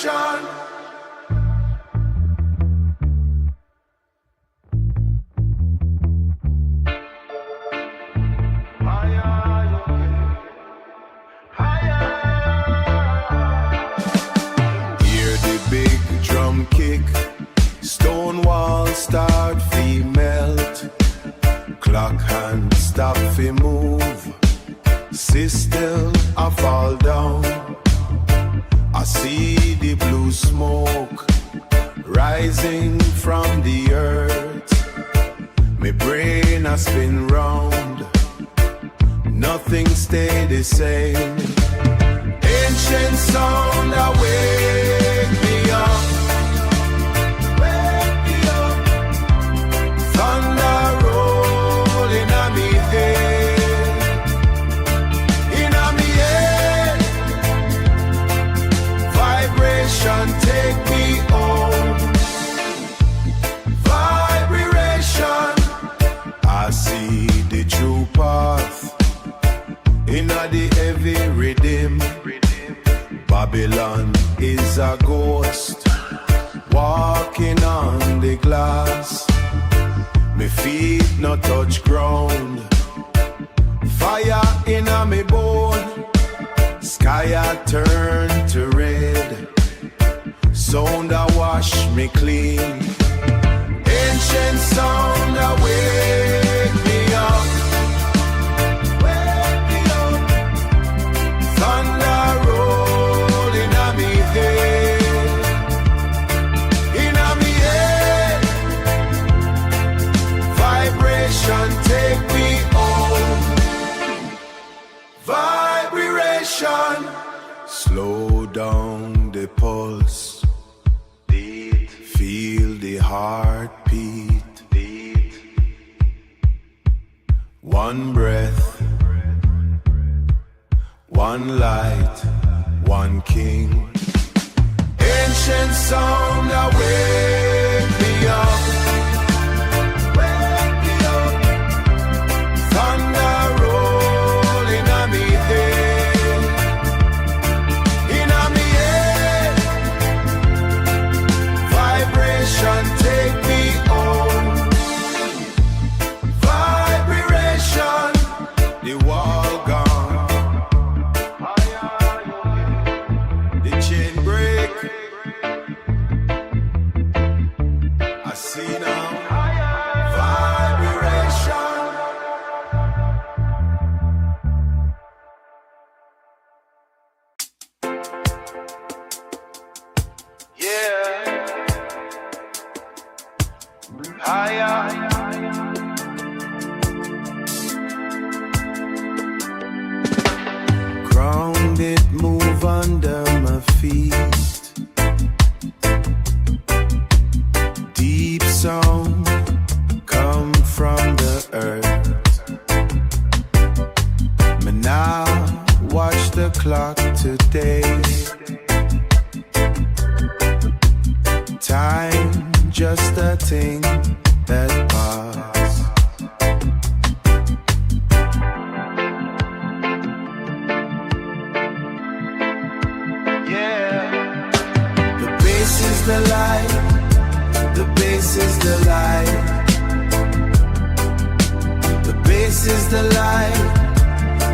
vibration. Hear the big drum kick, stone walls start fi melt, clock hand stop fi move, system I fall down. I see the blue smoke rising from the earth. My brain a spin round, nothing stay the same. Ancient sound awake me up, wake me up. Thunder rolling on me head, in on me head. Vibration take me home. Vibration, I see the true path in the heavy rhythm. Babylon is a ghost walking on the glass. Me feet no touch ground. Fire in a me bone. Sky a turn to red. Sound a wash me clean. Ancient sound a wake me up. Wake me up. Thunder rolling on me head. In on me head. Vibration take me home. Vibration. Slow down the pulse. Beat. Feel the heartbeat. Beat. One breath, one light, one king. Ancient sound awake me up. Wake me up. Thunder rolling on me head. In on me head. Vibration take me home. Vibration, the wall gone. The chain break. I see now. Vibration. Yeah. Higher. Grounded, move under my feet. Deep sound come from the earth. Me now watch the clock today. Time just a thing that pass. Yeah. The bass is the light. The bass is the light. The bass is the light.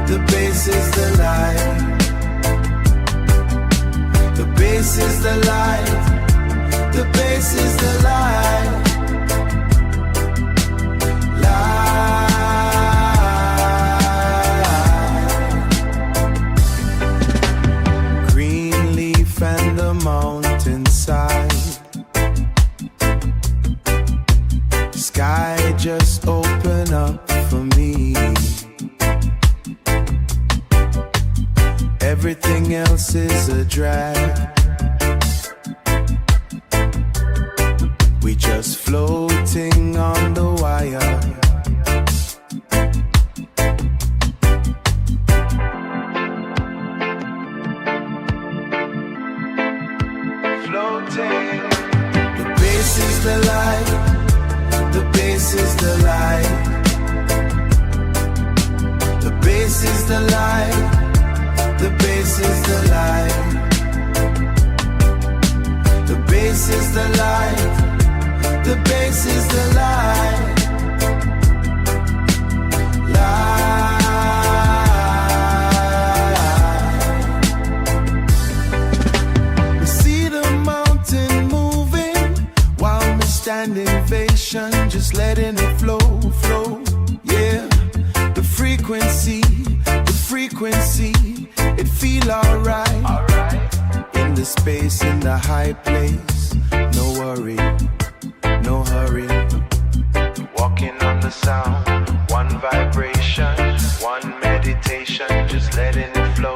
The bass is the light. The bass is the light. The bass is the light. Light. Green leaf and the mountainside. Sky just open up for me. Everything else is a drag. We just floating on the wire. Floating. The bass is the light. The bass is the light. The bass is the light. The bass is the light. vibration, just letting it flow, flow. Yeah, the frequency, it feel alright. In the space, in the high place, no worry, no hurry. Walking on the sound, one vibration, one meditation, just letting it flow.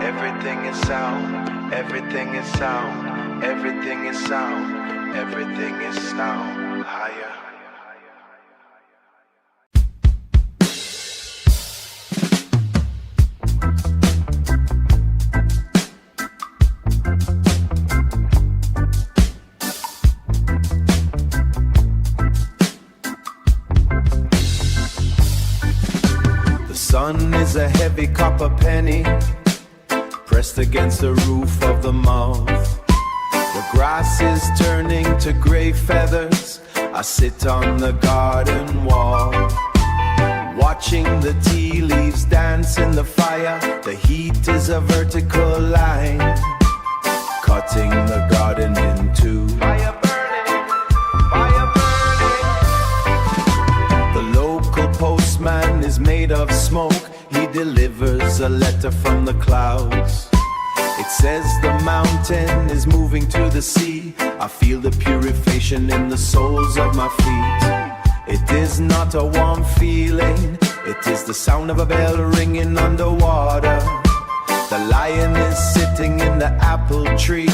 Everything is sound, everything is sound, everything is sound, everything is sound. Higher. The sun is a heavy copper penny pressed against the roof of the mouth. The grass is turning to gray feathers. I sit on the garden wall, watching the tea leaves dance in the fire. The heat is a vertical line, cutting the garden in two. Fire burning, fire burning. The local postman is made of smoke. He delivers a letter from the clouds. It says the mountain is moving to the sea. I feel the purification in the soles of my feet. It is not a warm feeling, it is the sound of a bell ringing underwater. The lion is sitting in the apple tree,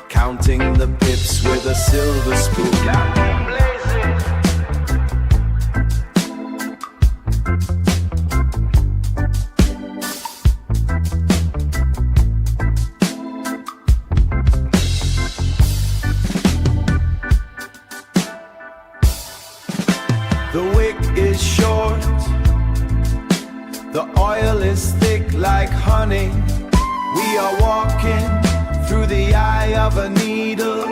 counting the pips with a silver spoon. The wick is short, the oil is thick like honey. We are walking through the eye of a needle.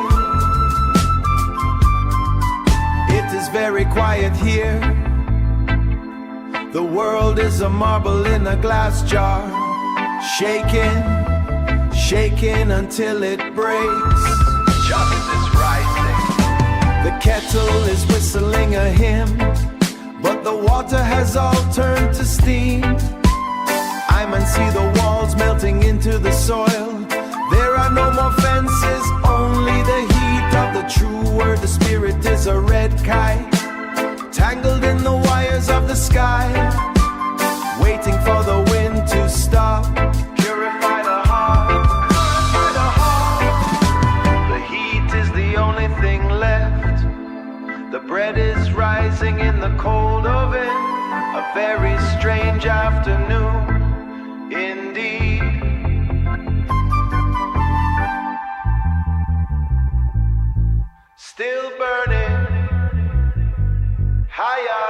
It is very quiet here. The world is a marble in a glass jar, shaking, shaking until it breaks. Justice is rising. The kettle is whistling a hymn, but the water has all turned to steam. I man see the walls melting into the soil. There are no more fences, only the heat of the true word. The spirit is a red kite, tangled in the wires of the sky, waiting for the wind to stop. Purify the heart, purify the heart. The heat is the only thing left. The bread is rising in the cold oven. A very strange afternoon indeed. Still burning higher.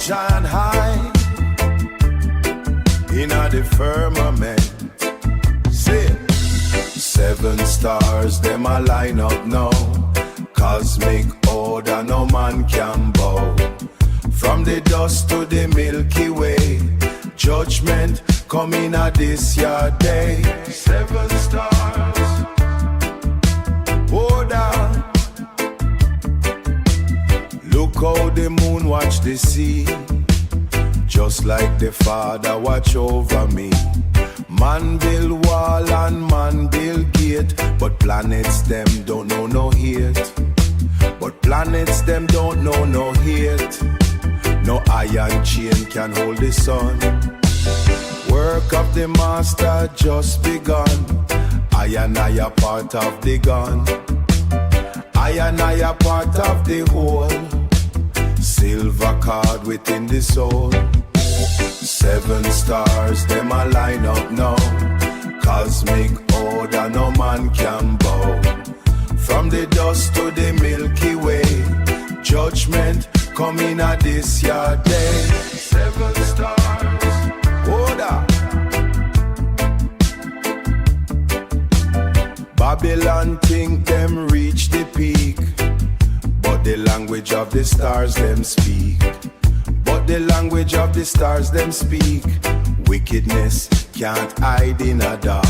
Shine high in the firmament. Say it. 7 stars, them a line up now. Cosmic order, no man can bow. From the dust to the Milky Way, judgment coming at this your day. 7 stars, order. Look how the moon watch the sea, just like the Father watch over me. Man build wall and man build gate, but planets them don't know no hate. But planets them don't know no hate. No iron chain can hold the sun. Work of the master just begun. I and I are part of the gun. I and I are part of the whole. Silver card within the soul. 7 stars, them a line up now. Cosmic order, no man can bow. From the dust to the Milky Way, judgment coming at this your day. 7 stars, order. Babylon think them reach the peak, but the language of the stars them speak. But the language of the stars them speak. Wickedness can't hide in a dark.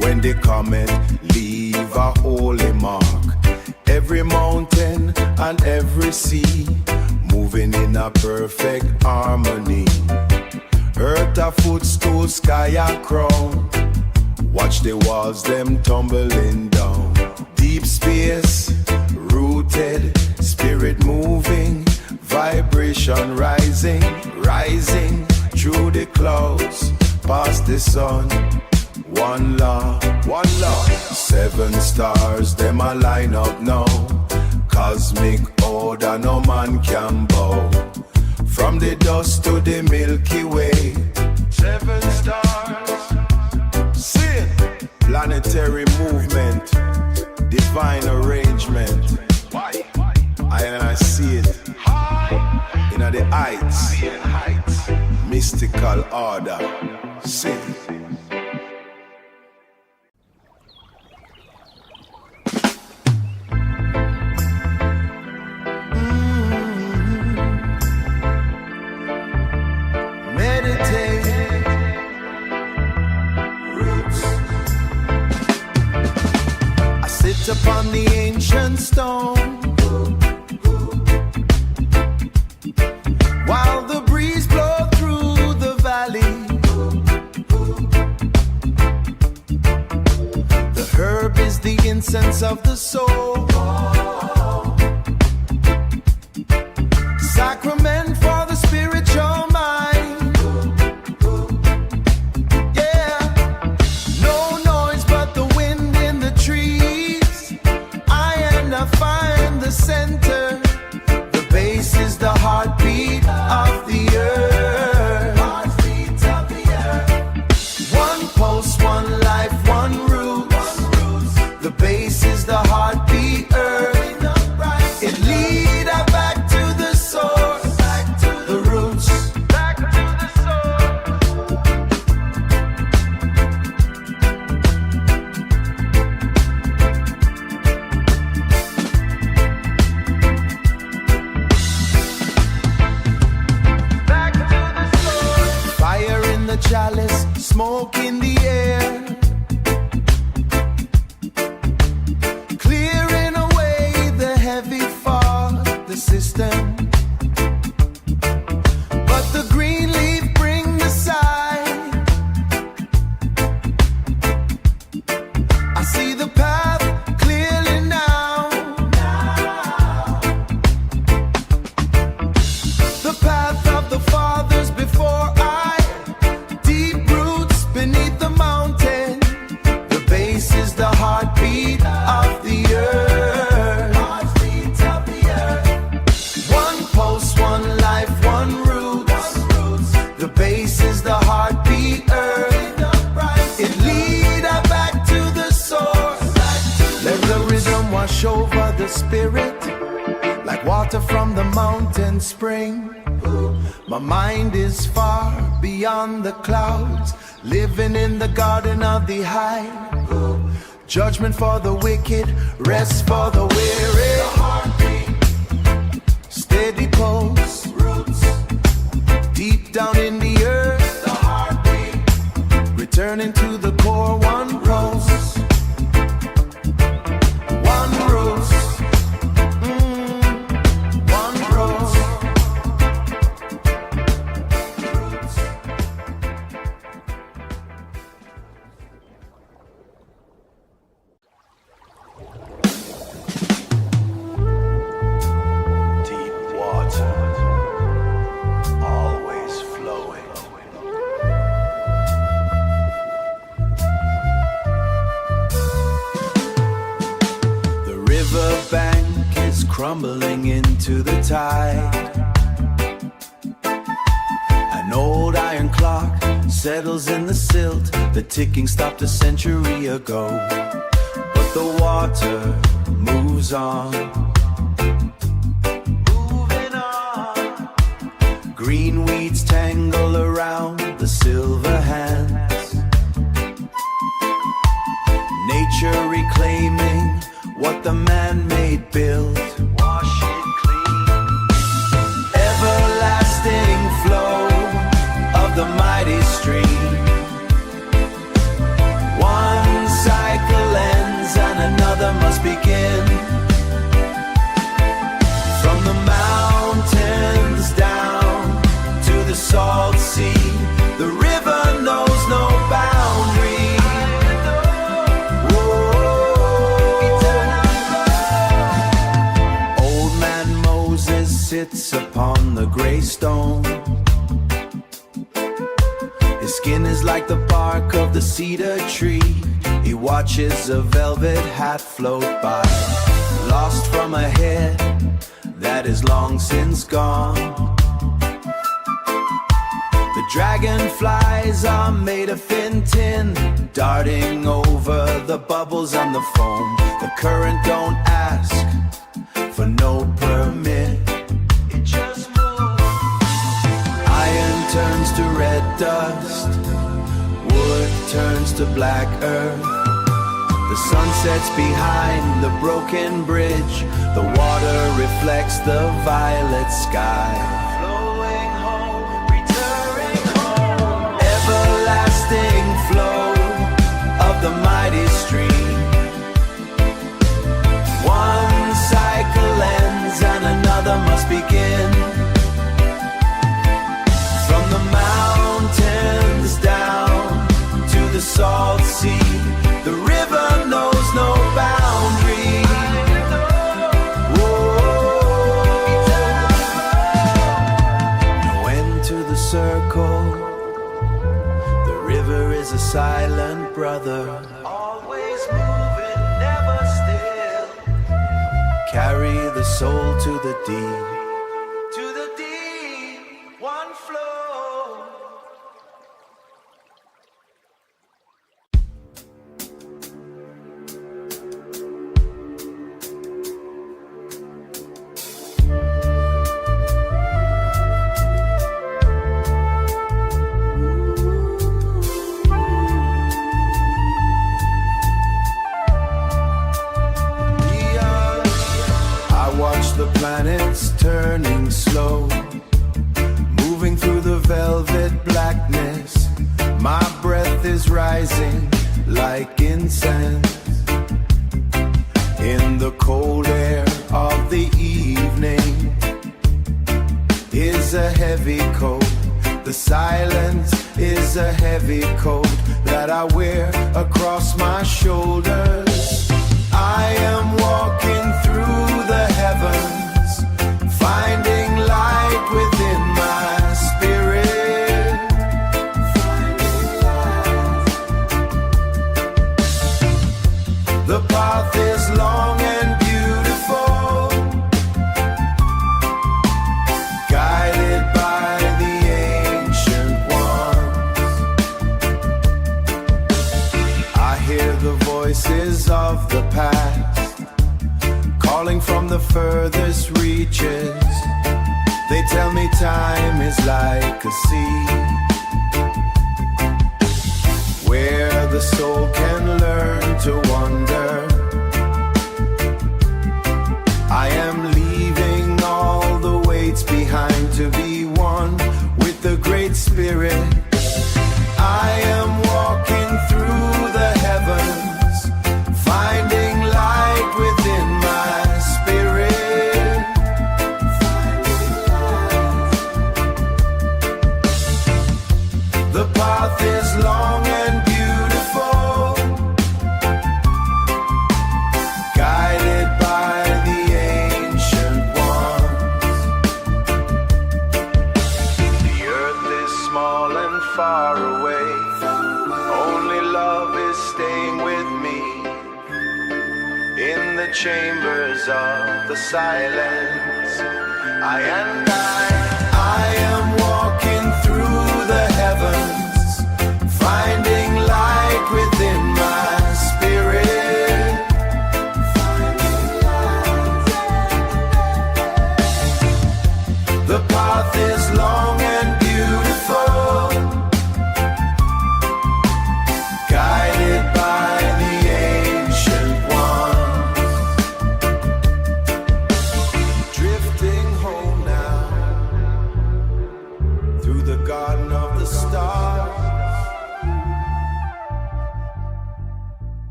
When the comet leave a holy mark, every mountain and every sea moving in a perfect harmony. Earth a footstool, sky a crown. Watch the walls them tumbling down. Deep space, rooted, spirit moving, vibration rising, rising through the clouds, past the sun. One law, one law. 7 stars, them a line up now. Cosmic order, no man can bow. From the dust to the Milky Way. 7 stars. See, planetary movement, divine arrangement. I see it in the heights, mystical order. See. Upon the ancient stone, while the breeze blows through the valley, the herb is the incense of the soul, sacrament for the spiritual mind. Yeah, no noise but the wind in the trees. I find the center. The bass is the heartbeat of the earth. Heartbeat of the earth. One pulse, one life, one roots. The bass is the heartbeat earth. It leads us back to the source, back to the roots, back to the chalice, smoke in the air, clearing away the heavy fog, the system. But the green leaf bring the sight. I see the path clearly now. The path of the fathers before beneath the mountain. The bass is the heartbeat of the earth. Heartbeat of the earth. One pulse, one life, one roots. The bass is the heartbeat earth. It leads us back to the source. Let the rhythm wash over the spirit like water from the mountain spring. My mind is far beyond the clouds, living in the garden of the high. Judgment for the wicked, rest for the weary. The heartbeat, steady pulse, roots, deep down in the earth. The heartbeat, returning to the core. One pulse, one roots, one rose. Crumbling into the tide. An old iron clock settles in the silt. The ticking stopped a century ago, but the water moves on. Moving on. Green weeds tangle around the silver hands. nature reclaiming what the man-made built. Wash it clean. Everlasting flow of the mighty stream. One cycle ends and another must begin. From the mountains down to the salt sea, the river knows no boundary. Whoa. Old man Moses sits upon the gray stone. His skin is like the bark of the cedar tree. He watches a velvet hat float by, lost from a head that is long since gone. The dragonflies are made of thin tin, darting over the bubbles and the foam. The current don't ask for no permit, it just moves. Iron turns to red dust, wood turns to black earth. The sun sets behind the broken bridge. The water reflects the violet sky. Flowing home, returning home. Everlasting flow of the mighty stream. One cycle ends and another must begin. From the mountains down to the salt sea, the river knows no boundary. Whoa. No end to the circle. The river is a silent brother, always moving, never still. Carry the soul to the deep. To the deep, one flow. The planets turning slow, moving through the velvet blackness. My breath is rising like incense. In the cold air of the evening is a heavy coat. The silence is a heavy coat that I wear across my shoulders. I am walking through the heavens, finding light within my spirit. The path is long and beautiful, guided by the ancient ones. I hear the voices of the past, calling from the furthest reaches. They tell me time is like a sea, where the soul can learn to wander. I am leaving all the weights behind to be one with the Great Spirit. I am walking through the heavens, finding light within my spirit. The path is long and beautiful, guided by the ancient ones. The earth is small and far away. Only love is staying with me in the chambers of the silence. I am walking through the heavens, finding light within my spirit. The path is long and beautiful, guided by the age.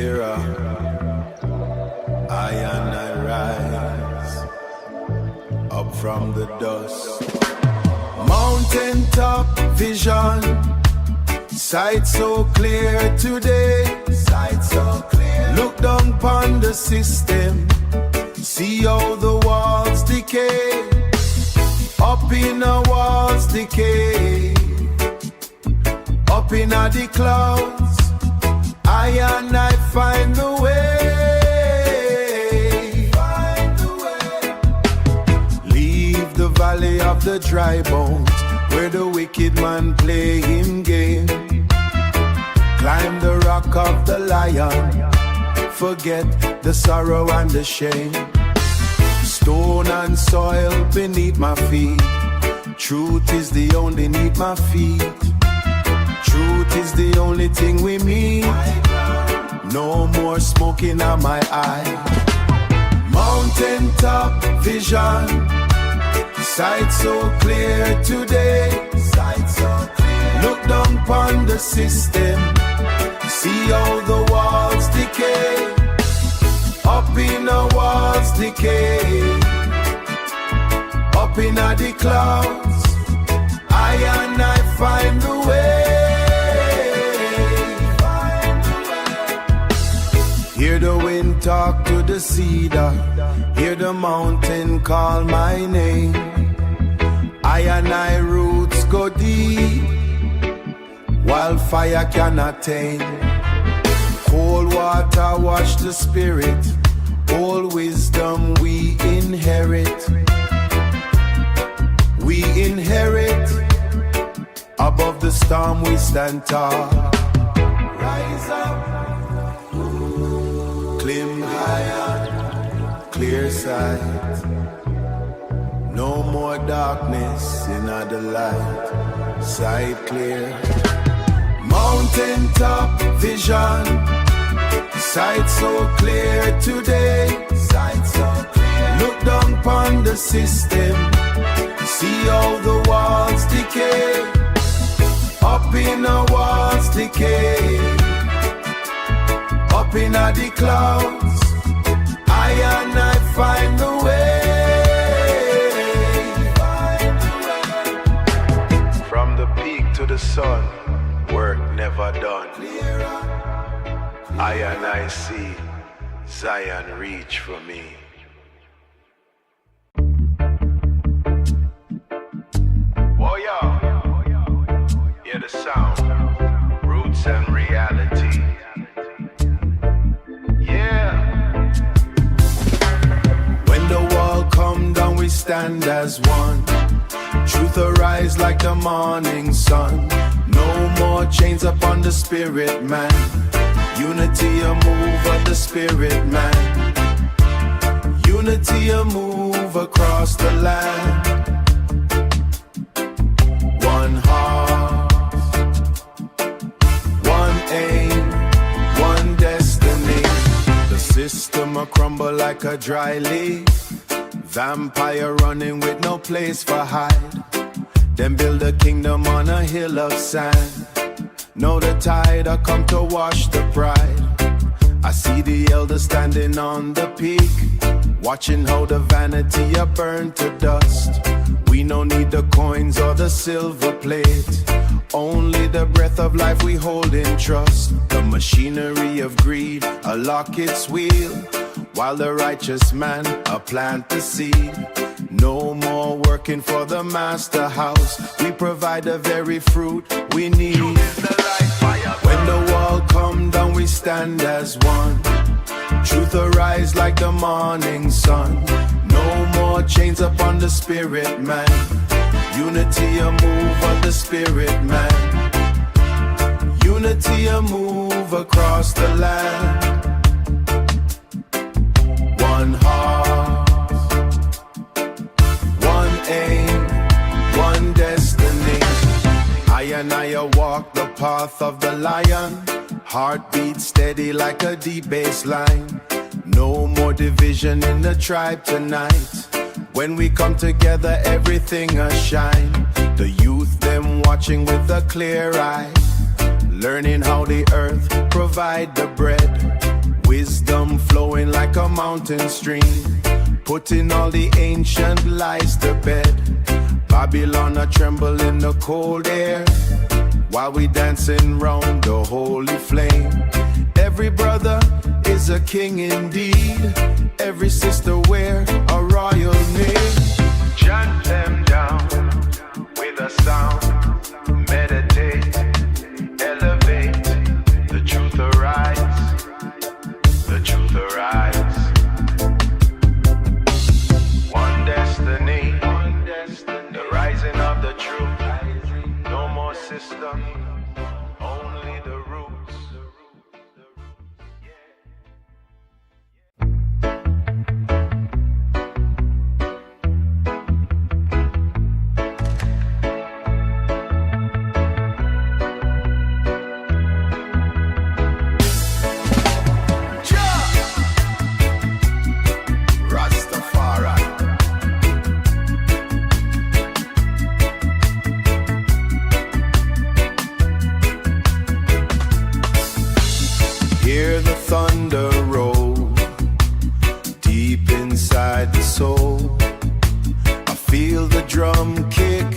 era, I and I rise up from the dust. Mountain top vision, sight so clear today, sight so clear. Look down upon the system, see how the walls decay. Up in the walls decay, up in the clouds, I and I find the way. Find the way. Leave the valley of the dry bones, where the wicked man play him game. Climb the rock of the lion, forget the sorrow and the shame. Stone and soil beneath my feet, truth is the only need my feet. Truth is the only thing we meet. No more smoking on my eye. Mountain top vision, sight so clear today, sight so clear. Look down upon the system, see how the walls decay. Up in the walls decay, up in the clouds, I and I find the way. Hear the wind talk to the cedar, hear the mountain call my name. I and I roots go deep, while fire cannot tame. Cold water wash the spirit, all wisdom we inherit. We inherit, above the storm we stand tall. Rise up, climb higher, clear sight. No more darkness in the light, sight clear. Mountain top vision, sight so clear today, sight so clear. Look down upon the system, see how the walls decay. Up in the walls decay, up in the clouds, I and I find the way. From the peak to the sun, work never done. I and I see Zion reach for me. Oh yeah, hear the sound, roots and reality. Yeah. When the wall come down, we stand as one. Truth arise like the morning sun. No more chains upon the spirit, man. Unity a move of the spirit, man. Unity a move across the land. One heart, one aim, one destiny. The system a crumble like a dry leaf. Vampire running with no place for hide. Then build a kingdom on a hill of sand. Know the tide I come to wash the pride. I see the elders standing on the peak, watching how the vanity are burned to dust. We no need the coins or the silver plate, only the breath of life we hold in trust. The machinery of greed lock its wheel, while the righteous man plant the seed. No more working for the master house, we provide the very fruit we need. When the wall come down, we stand as one. Truth arise like the morning sun. No more chains upon the spirit, man. Unity a move of the spirit, man. Unity a move across the land. One heart, one aim, one destiny. I and I walk the path of the lion. Heartbeat steady like a deep bass line. No more division in the tribe tonight. When we come together, everything a shine. The youth, them watching with a clear eye, learning how the earth provide the bread. wisdom flowing like a mountain stream, putting all the ancient lies to bed. Babylon a tremble in the cold air, while we dancing round the holy flame. Every brother is a king indeed, every sister wear a royal name. Chant them down with a sound, meditate, elevate, the truth arise, the truth arise. One destiny, the rising of the truth, no more system, only the roots. Hear the thunder roll deep inside the soul. I feel the drum kick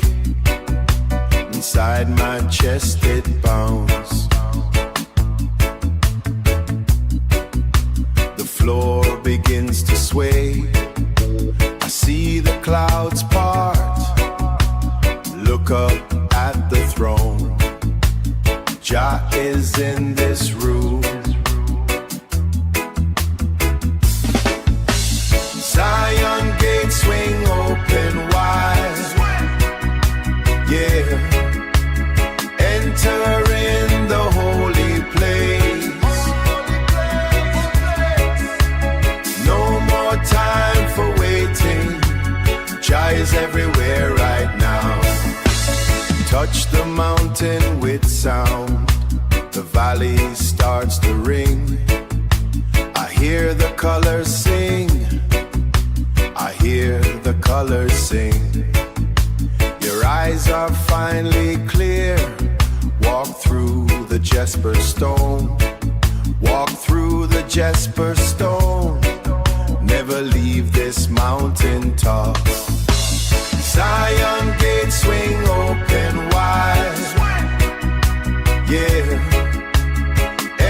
inside my chest, it bounds. The floor begins to sway. I see the clouds part. Look up at the throne. Jah is in this room. Zion gates swing open wide. Yeah. Enter in the holy place. No more time for waiting. Jah is everywhere right now. Touch the mountain with sound. The valley starts to ring. I hear the colors sing. I hear the colors sing. Your eyes are finally clear. Walk through the jasper stone. Walk through the jasper stone. Never leave this mountain top. Zion gates swing open wide. Yeah.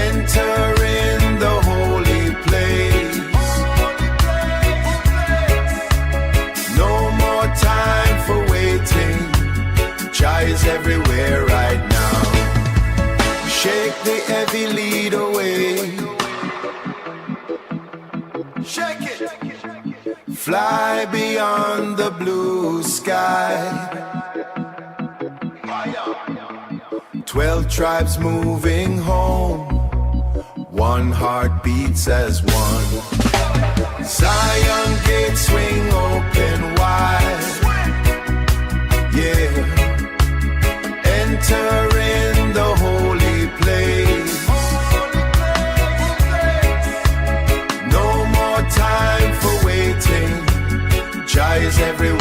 Enter in the holy place. No more time for waiting. Jah is everywhere right now. Shake the heavy lead away. Shake it. Fly beyond the blue sky. 12 tribes moving home. One heart beats as one. Zion gates swing open wide. Yeah. Enter in the holy place. No more time for waiting. Jah is everywhere.